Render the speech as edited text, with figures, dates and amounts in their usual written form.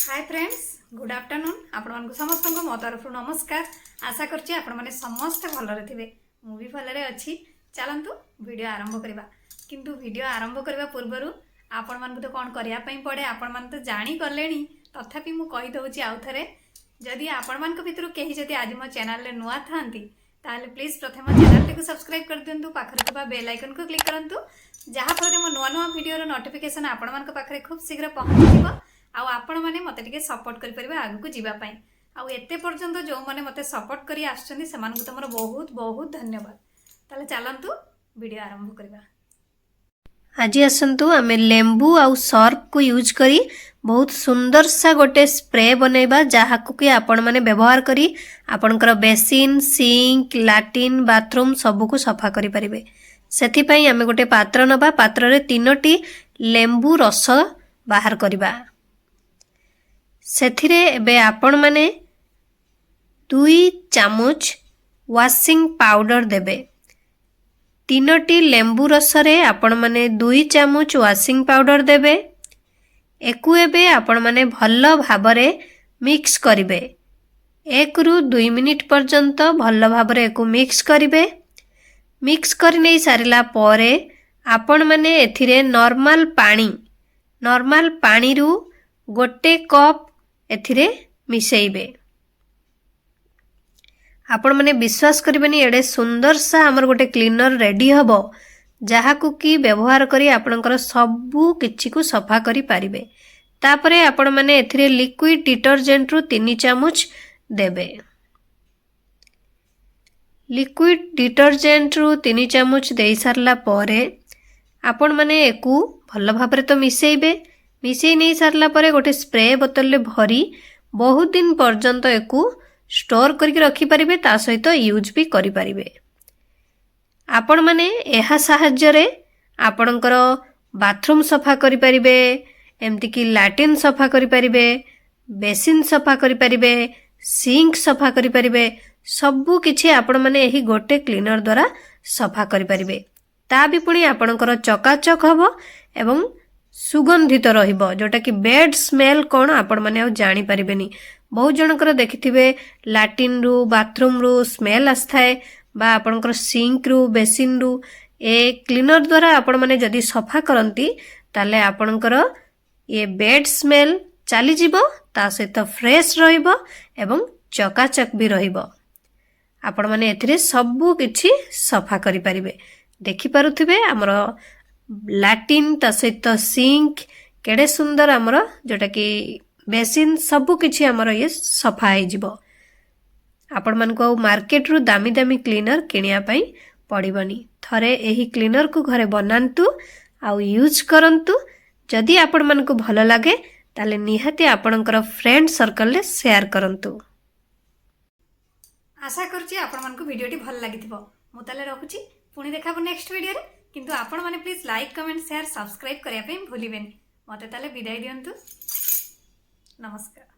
Hi friends, good afternoon. आपण समस्त मो तरफ नमस्कार। आशा करछि आपण माने समस्त भलरे थिबे। मु भी भलरे अछि। चलंतु वीडियो आरंभ करबा। किंतु वीडियो आरंभ करबा पूर्वरु आपण मान तो कोन करिया पई पड़े आपण मान तो जानि करलेनी। तथापि मु कहि दउछि आउ थरे, जदि आपण मान को भितरु केही जदि आज मो चैनल ले नुआ थांती ताले प्लीज प्रथम चैनल को सब्सक्राइब कर दियंतु। पाखरे थबा बेल आइकन को क्लिक करंतु, जहा फरे मो नुआ नुआ वीडियो रो नोटिफिकेशन आपण मान को पाखरे खूब शीघ्र पहुंच जिवो। आउ आपण माने मते टिके सपोर्ट करि परिबे आगु को जीवा पई। आउ एते पर्यंत जो माने मते सपोर्ट करी आछछन्ती समान को तमरो बहुत बहुत धन्यवाद। ताले चलंतु वीडियो आरंभ करबा। आज आसतु आम लेंबू आउ सर्फ को यूज करी बहुत सुंदर सा गोटे स्प्रे बनैबा, जहा को कि आपण माने व्यवहार करी आपनकर बेसिन, सिंक, लैट्रिन, बाथरूम सब को सफा करि परिबे। सेथि पई आमे गोटे पात्र नबा, पात्र रे 3टी लेंबू रस बाहर करबा। सेथिरे एबे आपण माने 2 चामच वाशिंग पाउडर देबे। 3टी लेंबू रस रे आपण माने 2 चामच वाशिंग पाउडर देबे। एकु एबे आपण माने भल्ल भाबरे मिक्स करिवे। 1 रु 2 मिनिट पर्यंत भल्ल भाबरे एकु मिक्स करिवे। मिक्स करि नै सारिला परे आपण माने एथिरे नॉर्मल पानी रु गोटे कप एथिरे मिसेइबे। आपण माने विश्वास करिबेनी एडे सुंदर सा हमर गोटे क्लीनर रेडी हबो, जहा को कि व्यवहार करी आपनकर सबु किछि को सफा करी पारिबे। तापरे आपण माने एथिरे लिक्विड डिटर्जेंट रु 3 चामच देबे। लिक्विड डिटर्जेंट रु 3 चामच देई सारला परे आपण माने एकु भल्ल भाबरे तो मिसेइबे। मिसेई नै सारला परे गोटे स्प्रे बोतल ले भरी बहुत दिन पर्यंत एकु स्टोर करके रखी पारिबे। ता सहित यूज भी करि पारिबे। आपण माने एहा सहाय्य रे आपणकर बाथरूम सफा करि पारिबे, एमति कि लैट्रिन सफा करि पारिबे, बेसिन सफा करि पारिबे, सिंक सफा करि पारिबे। सबु किछि आपण माने एही गोटे क्लीनर द्वारा सफा करि पारिबे। ता भी पुणी आपणकर चकाचक हबो एवं सुगंधित रहिबो, जोटा कि बेड स्मेल कोन आपण माने आ जानि परिबेनी। बहुत जनकर देखिथिबे लैट्रिन रु बाथरूम रु स्मेल आस्थाए, बा आपणकर सिंक रु बेसिन रु। ए क्लीनर द्वारा आपण माने जदि सफा करंती ताले आपणकर ये बेड स्मेल चली जिवो, ता सहित फ्रेश रहिबो एवं चकाचक भी रहिबो। आपण माने एथिरे सबु किछि सफा करि परिबे। देखि पारुथिबे हमर लैट्रिन ता सहित सिंक केडे सुंदर हमर, जोटा कि बेसिन सबु किछि हमर ये सफा हे जिवो। आपण मन को मार्केट रु दामी दामी क्लीनर किनिया पई पड़िबनी। थरे एही क्लीनर को घरे बनांतु आउ यूज करंतु। जदि आपण मन को भलो लागे ताले निहाती आपणकर फ्रेंड सर्कल ले शेयर करंतु। आशा करछि आपण मन को वीडियोटी भल लागिथिबो। मु ताले रखुछि, पुणी देखाबो नेक्स्ट वीडियो रे। किंतु आपण माने please like, comment, share, subscribe करिया पे भूलिबेनी। मते ताले विदाई दियंतु। नमस्कार।